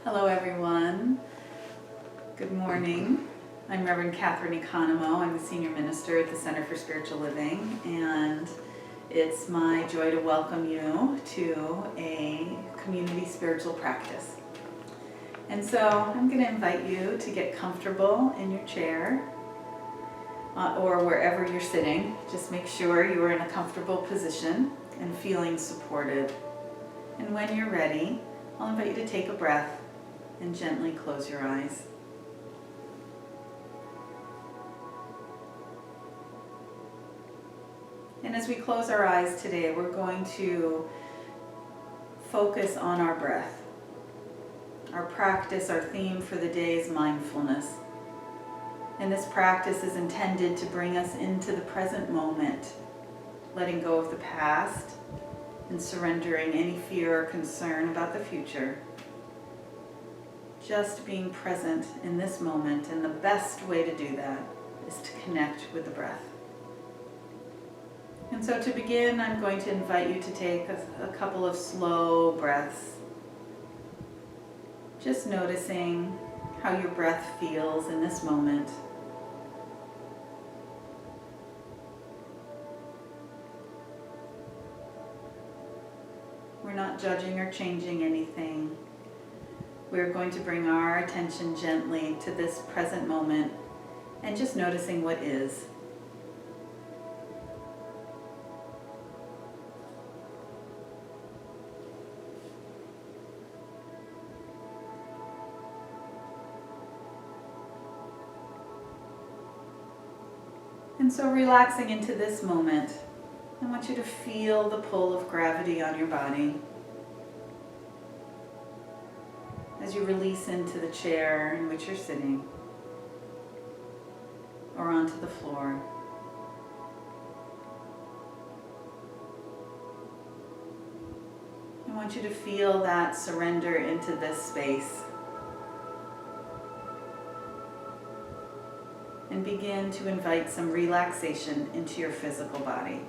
Hello everyone. Good morning. I'm Rev Katherine Economou. I'm the Senior Minister at the Center for Spiritual Living, and it's my joy to welcome you to a community spiritual practice. And so I'm going to invite you to get comfortable in your chair or wherever you're sitting. Just make sure you are in a comfortable position and feeling supported. And when you're ready, I'll invite you to take a breath and gently close your eyes. And as we close our eyes today, we're going to focus on our breath. Our practice, our theme for the day is mindfulness. And this practice is intended to bring us into the present moment, letting go of the past and surrendering any fear or concern about the future. Just being present in this moment, and the best way to do that is to connect with the breath. And so to begin, I'm going to invite you to take a couple of slow breaths, just noticing how your breath feels in this moment. We're not judging or changing anything. We're going to bring our attention gently to this present moment and just noticing what is. And so relaxing into this moment, I want you to feel the pull of gravity on your body as you release into the chair in which you're sitting or onto the floor. I want you to feel that surrender into this space and begin to invite some relaxation into your physical body.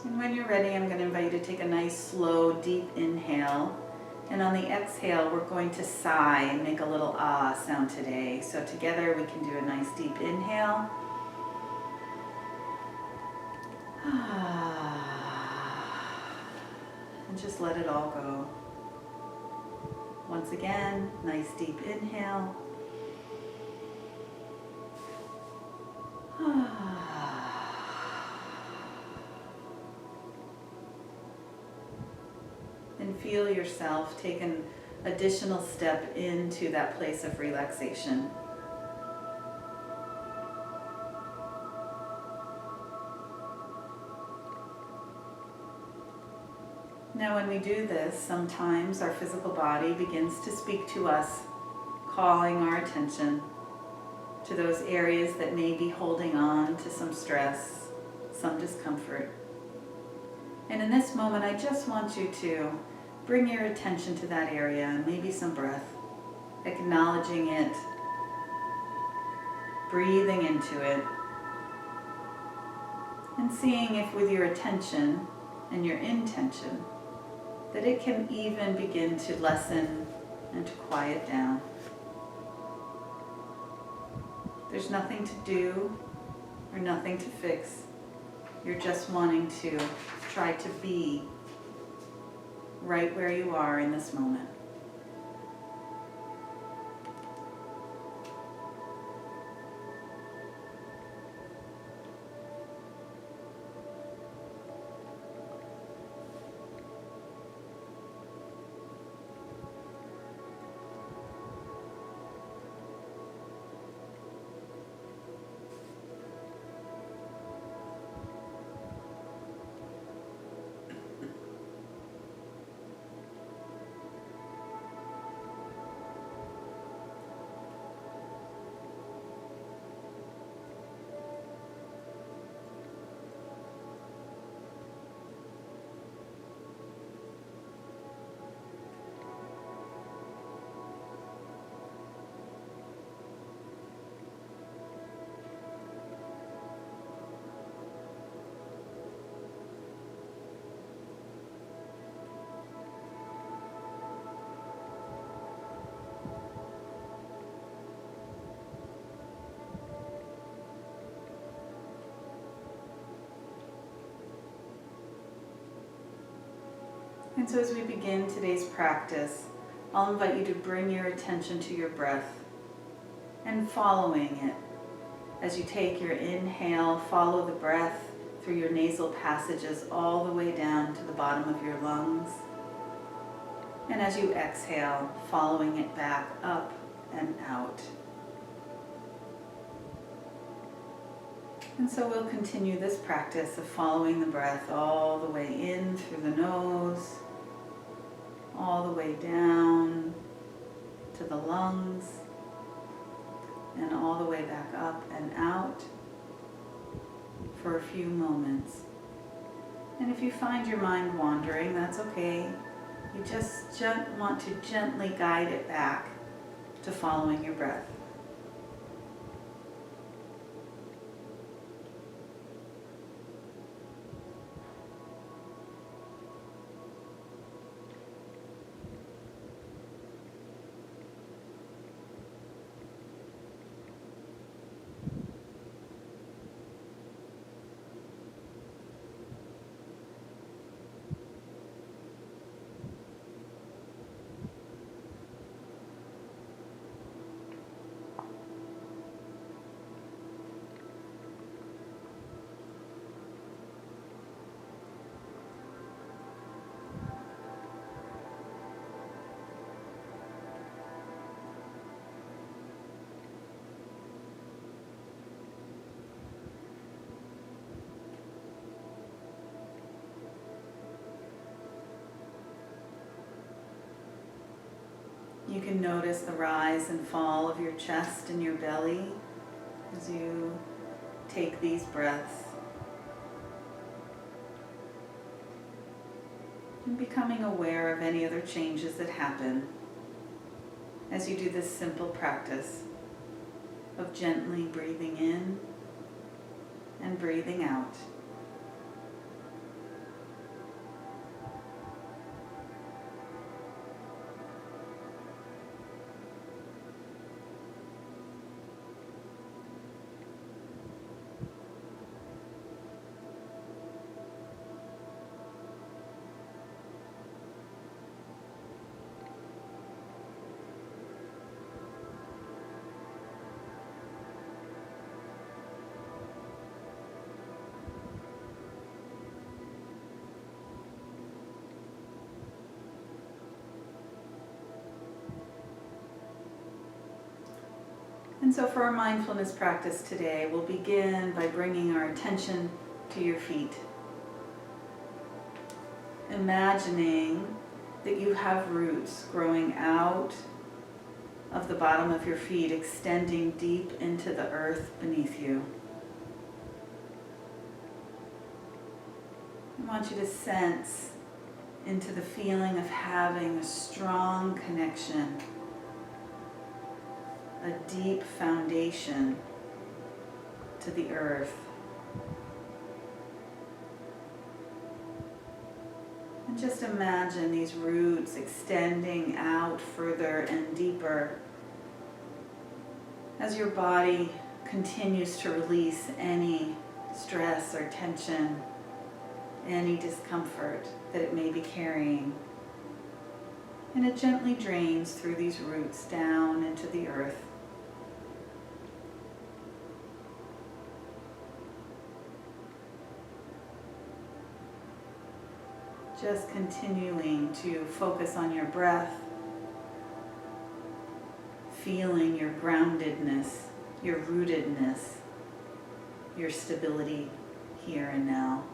And when you're ready, I'm going to invite you to take a nice, slow, deep inhale. And on the exhale, we're going to sigh and make a little ah sound today. So together we can do a nice deep inhale. And just let it all go. Once again, nice deep inhale. And feel yourself take an additional step into that place of relaxation. Now when we do this, sometimes our physical body begins to speak to us, calling our attention to those areas that may be holding on to some stress, some discomfort. And in this moment, I just want you to bring your attention to that area and maybe some breath, acknowledging it, breathing into it, and seeing if with your attention and your intention that it can even begin to lessen and to quiet down. There's nothing to do or nothing to fix. You're just wanting to try to be right where you are in this moment. And so as we begin today's practice, I'll invite you to bring your attention to your breath and following it. As you take your inhale, follow the breath through your nasal passages all the way down to the bottom of your lungs. And as you exhale, following it back up and out. And so we'll continue this practice of following the breath all the way in through the nose, all the way down to the lungs, and all the way back up and out for a few moments. And if you find your mind wandering, that's okay. You just want to gently guide it back to following your breath. You can notice the rise and fall of your chest and your belly as you take these breaths. And becoming aware of any other changes that happen as you do this simple practice of gently breathing in and breathing out. And so for our mindfulness practice today, we'll begin by bringing our attention to your feet. Imagining that you have roots growing out of the bottom of your feet, extending deep into the earth beneath you. I want you to sense into the feeling of having a strong connection, a deep foundation to the earth. And just imagine these roots extending out further and deeper as your body continues to release any stress or tension, any discomfort that it may be carrying. And it gently drains through these roots down into the earth. Just continuing to focus on your breath, feeling your groundedness, your rootedness, your stability here and now.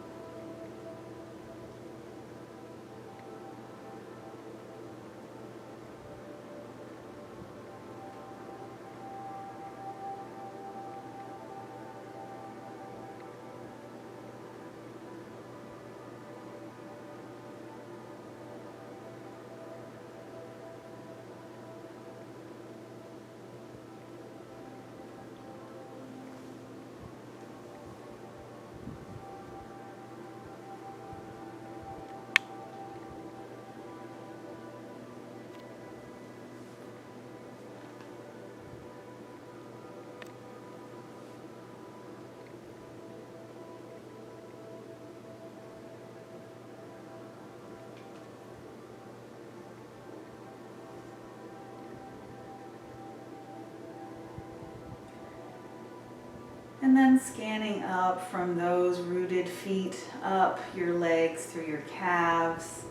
And then scanning up from those rooted feet up your legs through your calves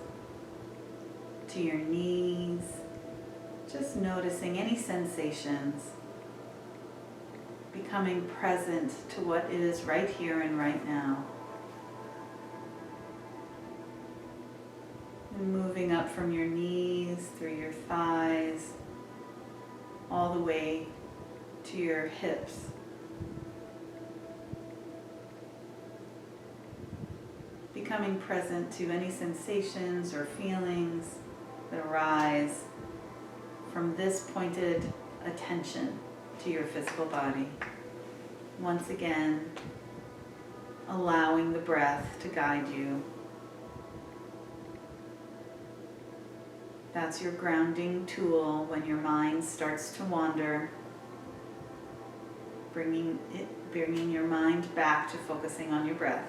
to your knees. Just noticing any sensations. Becoming present to what is right here and right now. And moving up from your knees, through your thighs, all the way to your hips. Becoming present to any sensations or feelings that arise from this pointed attention to your physical body. Once again, allowing the breath to guide you. That's your grounding tool when your mind starts to wander, bringing your mind back to focusing on your breath.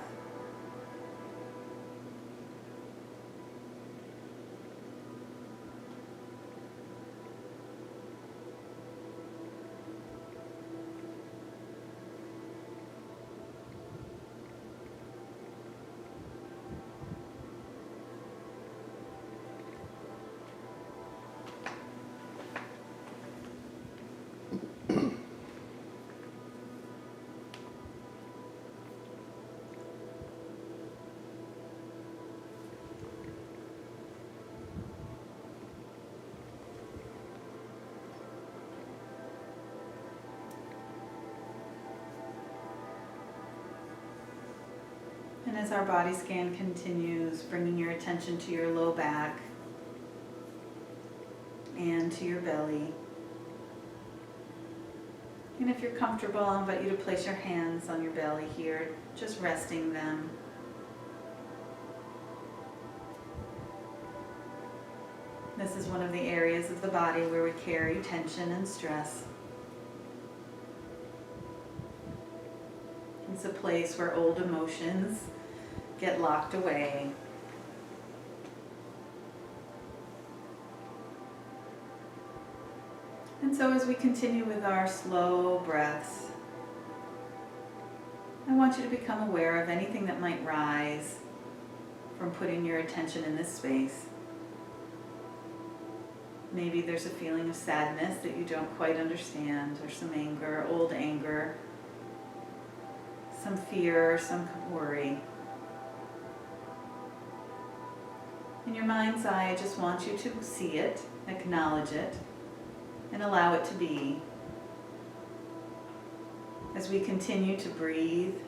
And as our body scan continues, bringing your attention to your low back and to your belly. And if you're comfortable, I'll invite you to place your hands on your belly here, just resting them. This is one of the areas of the body where we carry tension and stress. It's a place where old emotions get locked away. And so as we continue with our slow breaths, I want you to become aware of anything that might rise from putting your attention in this space. Maybe there's a feeling of sadness that you don't quite understand, or some anger, old anger, some fear, some worry. In your mind's eye, I just want you to see it, acknowledge it, and allow it to be. As we continue to breathe,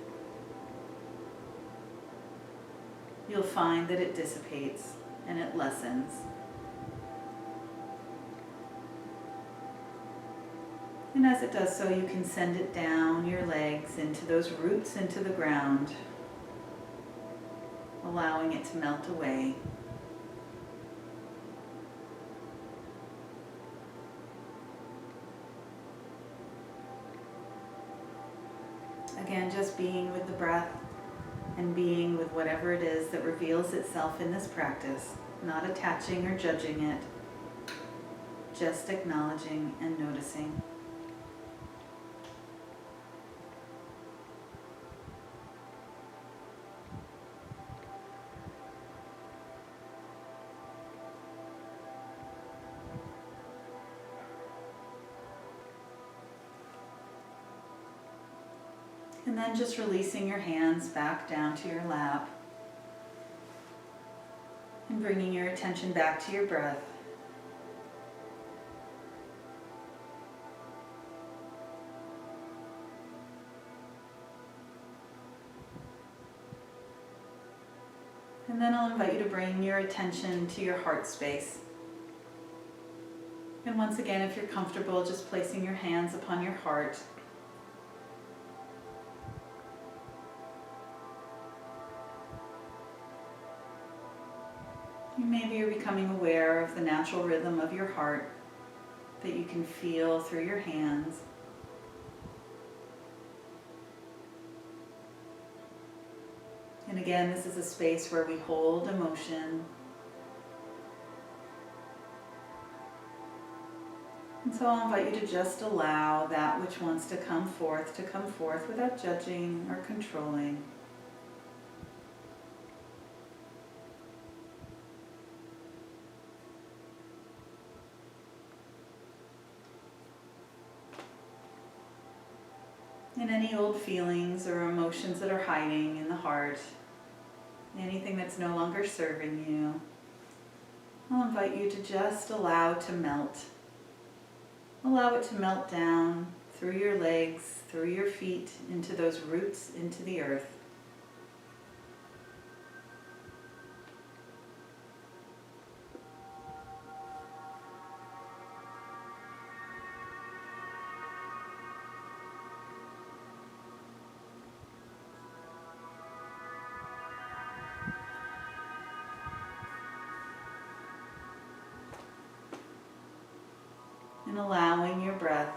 you'll find that it dissipates and it lessens. And as it does so, you can send it down your legs into those roots into the ground, allowing it to melt away. Again, just being with the breath and being with whatever it is that reveals itself in this practice, not attaching or judging it, just acknowledging and noticing. And then just releasing your hands back down to your lap and bringing your attention back to your breath. And then I'll invite you to bring your attention to your heart space. And once again, if you're comfortable, just placing your hands upon your heart. Maybe you're becoming aware of the natural rhythm of your heart that you can feel through your hands. And again, this is a space where we hold emotion. And And so I'll invite you to just allow that which wants to come forth without judging or controlling. And any old feelings or emotions that are hiding in the heart, anything that's no longer serving you, I'll invite you to just allow to melt. Allow it to melt down through your legs, through your feet, into those roots, into the earth. And allowing your breath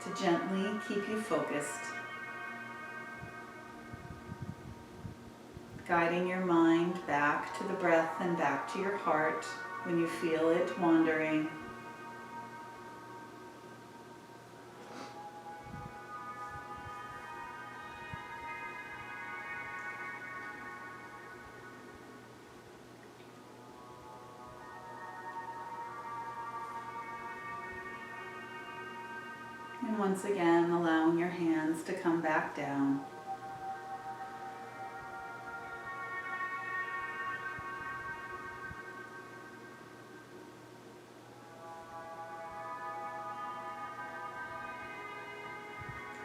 to gently keep you focused, guiding your mind back to the breath and back to your heart when you feel it wandering. And once again, allowing your hands to come back down.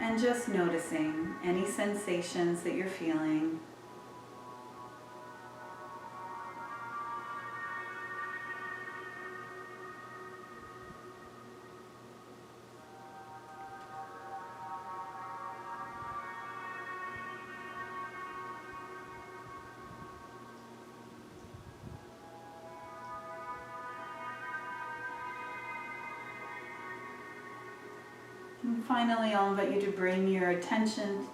And just noticing any sensations that you're feeling. And finally, I'll invite you to bring your attention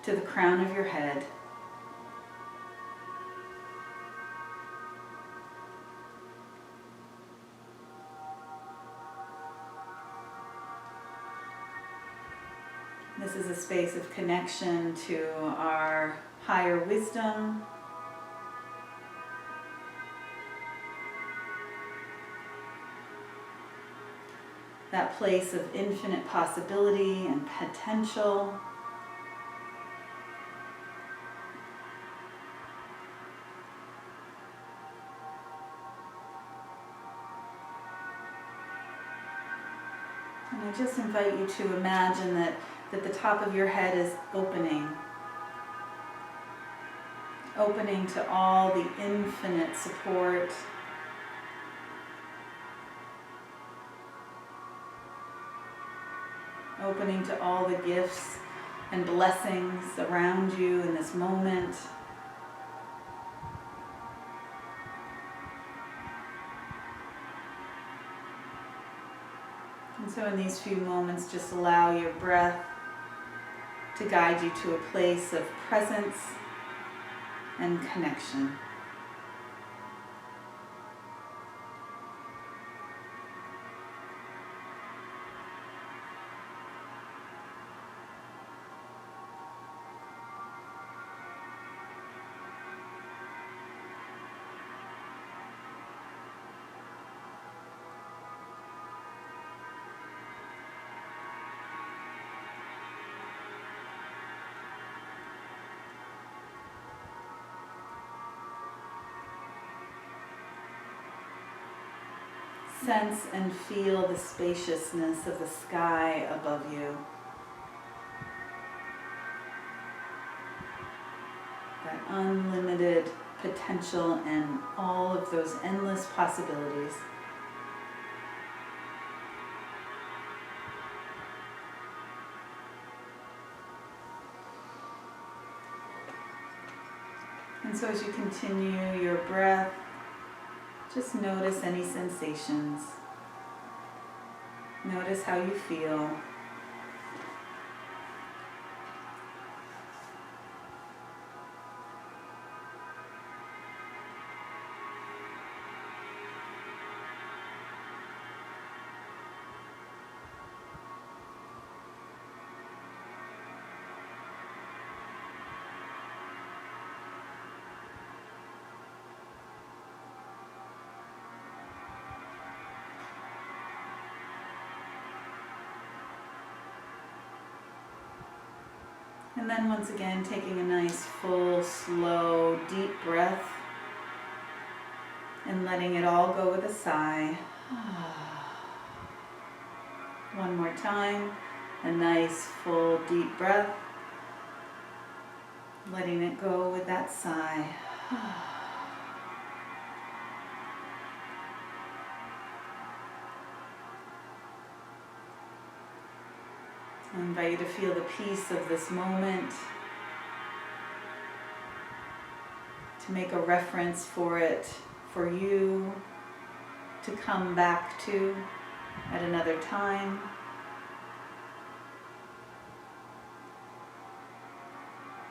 to the crown of your head. This is a space of connection to our higher wisdom, that place of infinite possibility and potential. And I just invite you to imagine that the top of your head is opening to all the infinite support, opening to all the gifts and blessings around you in this moment. And so in these few moments, just allow your breath to guide you to a place of presence and connection. Sense and feel the spaciousness of the sky above you. That unlimited potential and all of those endless possibilities. And so as you continue your breath, just notice any sensations. Notice how you feel. And then once again, taking a nice, full, slow, deep breath and letting it all go with a sigh. One more time, a nice, full, deep breath, letting it go with that sigh. I invite you to feel the peace of this moment, to make a reference for it, for you to come back to at another time.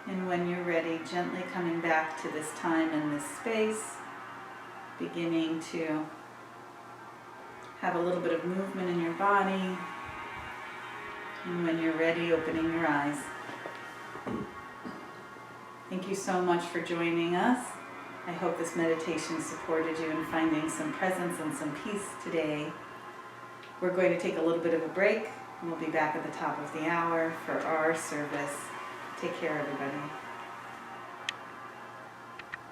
And when you're ready, gently coming back to this time and this space, beginning to have a little bit of movement in your body. And when you're ready, opening your eyes. Thank you so much for joining us. I hope this meditation supported you in finding some presence and some peace today. We're going to take a little bit of a break, and we'll be back at the top of the hour for our service. Take care, everybody.